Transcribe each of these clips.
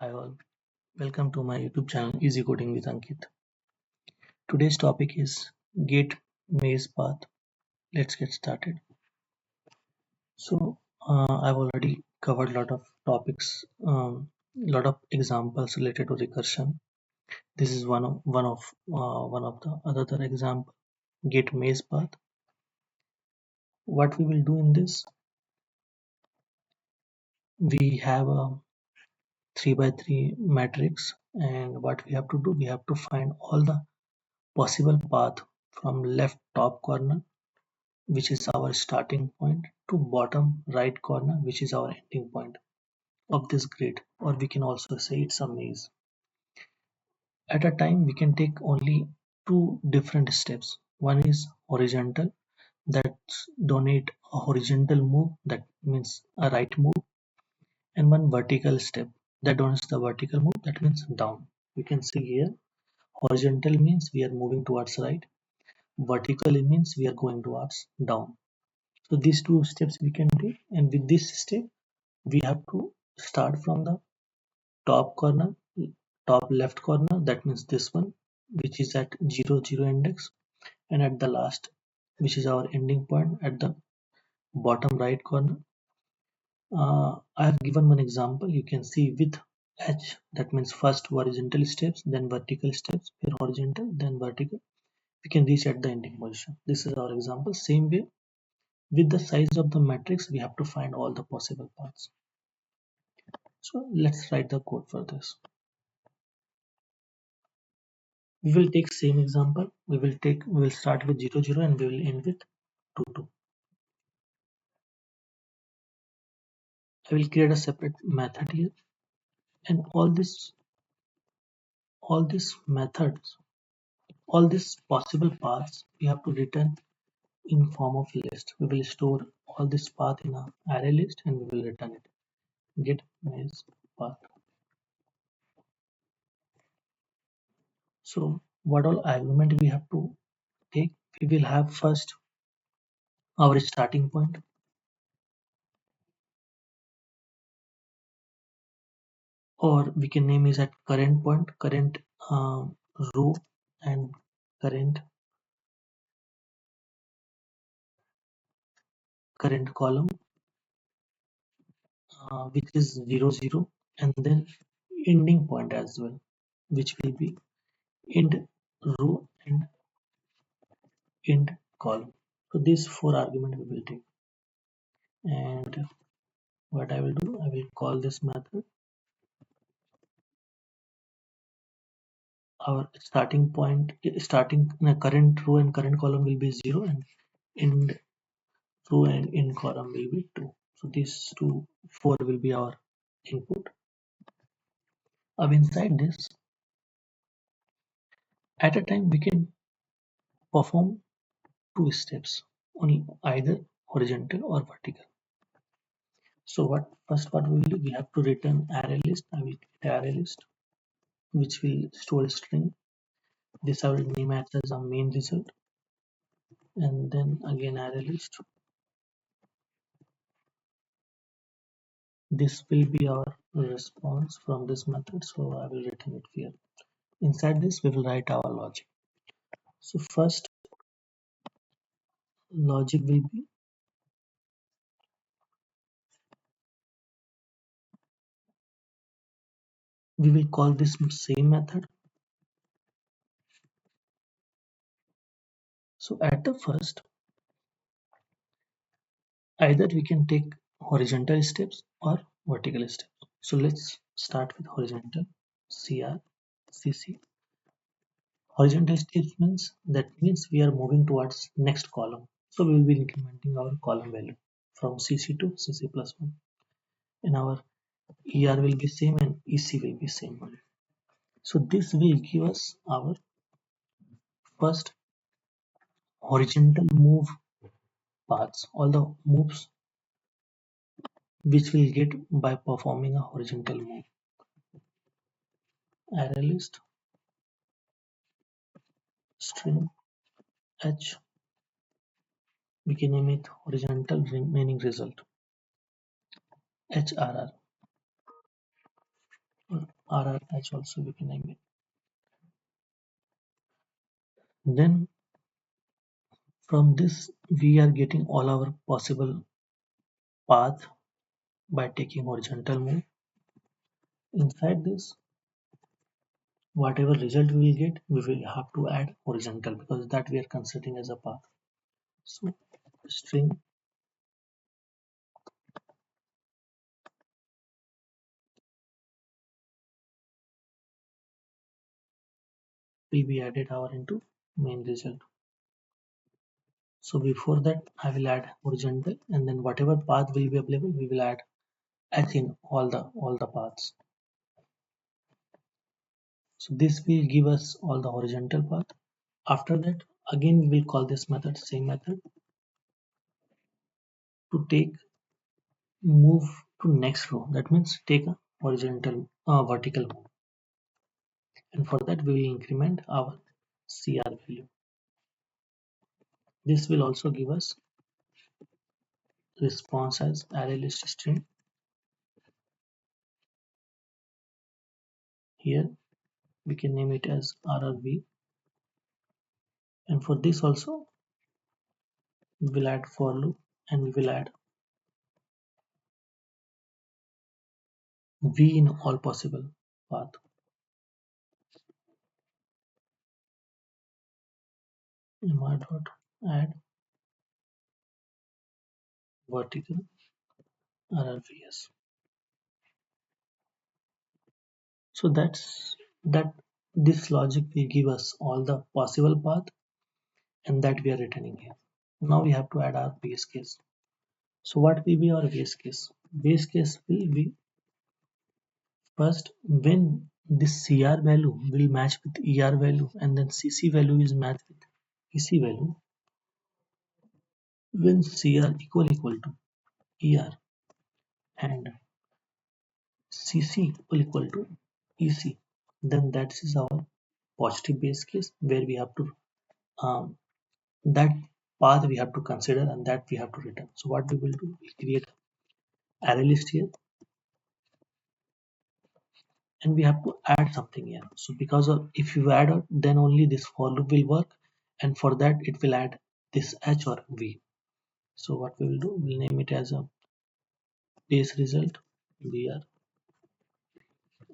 Hi all, welcome to my YouTube channel Easy Coding with Ankit. Today's topic is gate maze path. Let's get started. I've already covered a lot of topics, lot of examples related to recursion. This is one of the other example, gate maze path. What we will do in this, we have a 3 by 3 matrix, and what we have to do, we have to find all the possible path from left top corner, which is our starting point, to bottom right corner, which is our ending point of this grid, or we can also say it's a maze. At a time, we can take only two different steps. One is horizontal, that donate a horizontal move, that means a right move, and one vertical step that donates the vertical move, that means down. You can see here, horizontal means we are moving towards right, vertical means we are going towards down. So these two steps we can take, and with this step we have to start from the top corner, top left corner, that means this one, which is at 0 0 index, and at the last, which is our ending point, at the bottom right corner. I have given one example. You can see with H, that means first horizontal steps, then vertical steps, here horizontal, then vertical, we can reach at the ending position. This is our example. Same way, with the size of the matrix, we have to find all the possible paths. So let's write the code for this. We will take same example. We will start with 0 0 and we will end with 2 2. I will create a separate method here, and all these methods, all these possible paths, we have to return in form of list. We will store all this path in a array list and we will return it. Get maze path. So what all argument we have to take? We will have first our starting point, or we can name is at current point, current row, and current column, which is 0 0, and then ending point as well, which will be end row and end column. So these four arguments we will take, and what I will do, I will call this method. Our starting point, starting current row and current column will be 0, and end row and end column will be 2. So these two, four will be our input. Inside this, at a time we can perform two steps, only either horizontal or vertical. So what we will do, we have to return array list. I will create array list which will store a string. This I will name as a main result, and then again array list. This will be our response from this method, so I will return it here. Inside this we will write our logic. So first logic will be, we will call this same method. So at the first, either we can take horizontal steps or vertical steps. So let's start with horizontal. CR CC. Horizontal steps means, that means we are moving towards next column. So we will be incrementing our column value from CC to CC plus 1, and our ER will be same and EC will be same one. So this will give us our first horizontal move paths, all the moves which we'll get by performing a horizontal move. Array list string h, we can name it horizontal remaining result, HRR. RRH also we can name it. Then from this we are getting all our possible path by taking horizontal move. Inside this, whatever result we will get, we will have to add horizontal because that we are considering as a path. So string will be added our into main result. So before that, I will add horizontal, and then whatever path will be available, we will add H in all the paths. So this will give us all the horizontal path. After that, again we will call this method same method to take move to next row. That means take a horizontal vertical move, and for that we will increment our CR value. This will also give us response as array list string. Here we can name it as RRV, and for this also we will add for loop, and we will add V in all possible path. Mr dot add vertical RRVS. So that this logic will give us all the possible path, and that we are returning here. Now we have to add our base case. So what will be our base case? Base case will be first when this CR value will match with ER value, and then CC value is matched with EC value. When CR equal to ER and CC equal to EC, then that is our positive base case where we have to um, that path we have to consider, and that we have to return. So what we will do, we'll create array list here, and we have to add something here. So because of if you add it, then only this for loop will work, and for that it will add this H or V. So what we will do, we'll name it as a base result br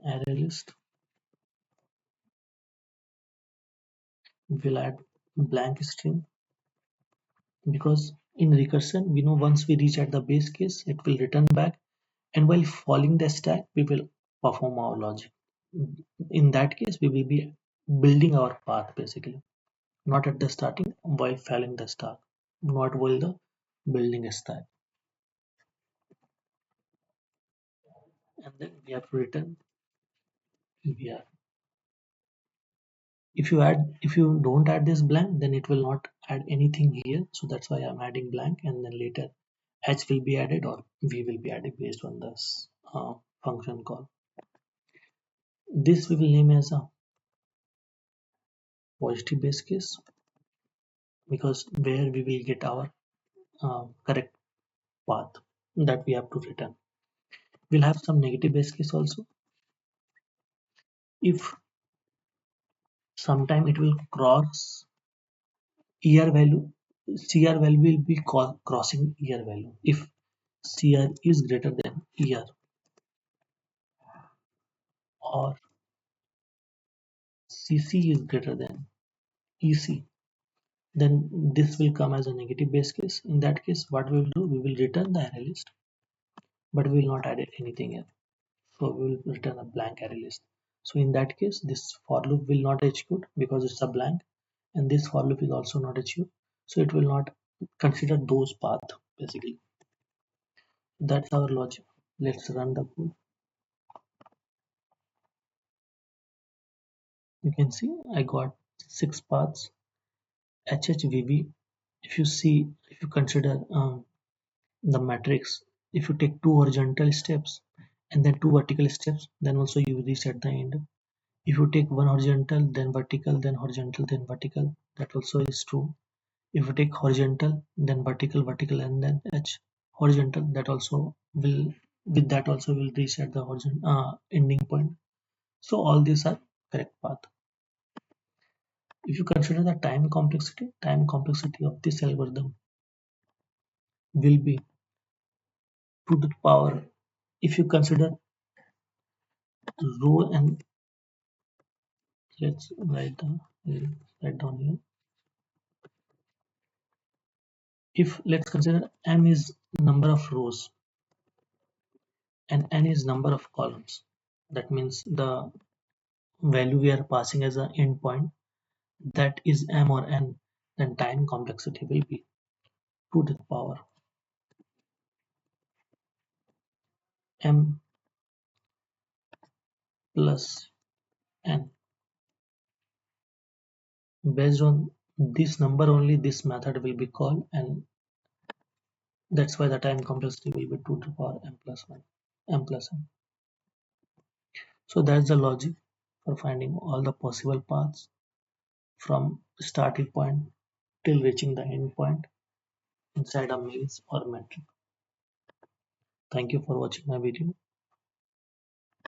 array list. We'll add blank string because in recursion we know once we reach at the base case it will return back, and while following the stack we will perform our logic. In that case we will be building our path basically, not at the starting while following the stack, not while the building a stack. And then we have to return br. If you don't add this blank, then it will not add anything here, so that's why I'm adding blank, and then later H will be added or V will be added based on this function call. This we will name as a positive base case because where we will get our correct path that we have to return. We'll have some negative base case also. If sometime it will cross ER value, CR value will be crossing ER value. If CR is greater than ER or CC is greater than EC, then this will come as a negative base case. In that case, what we will do, we will return the array list, but we will not add anything here. So we will return a blank array list. So in that case, this for loop will not execute because it's a blank, and this for loop is also not execute. So it will not consider those path basically. That's our logic. Let's run the code. You can see I got 6 paths HHVV. If you see, if you consider the matrix, if you take 2 horizontal steps and then 2 vertical steps, then also you reach at the end. If you take 1 horizontal, then vertical, then horizontal, then vertical, that also is true. If you take horizontal, then vertical, vertical, and then H horizontal, that also will, with that also will reach at the horizontal ending point. So all these are correct path. If you consider the time complexity of this algorithm will be 2 to the power. If you consider row and let's write down here. If let's consider m is number of rows and n is number of columns, that means the value we are passing as an endpoint, that is m or n, then time complexity will be 2 to the power m plus n. Based on this number only, this method will be called, and that's why the time complexity will be 2 to the power m plus 1, m plus n. So that's the logic for finding all the possible paths from starting point till reaching the end point inside a maze or metric. Thank you for watching my video.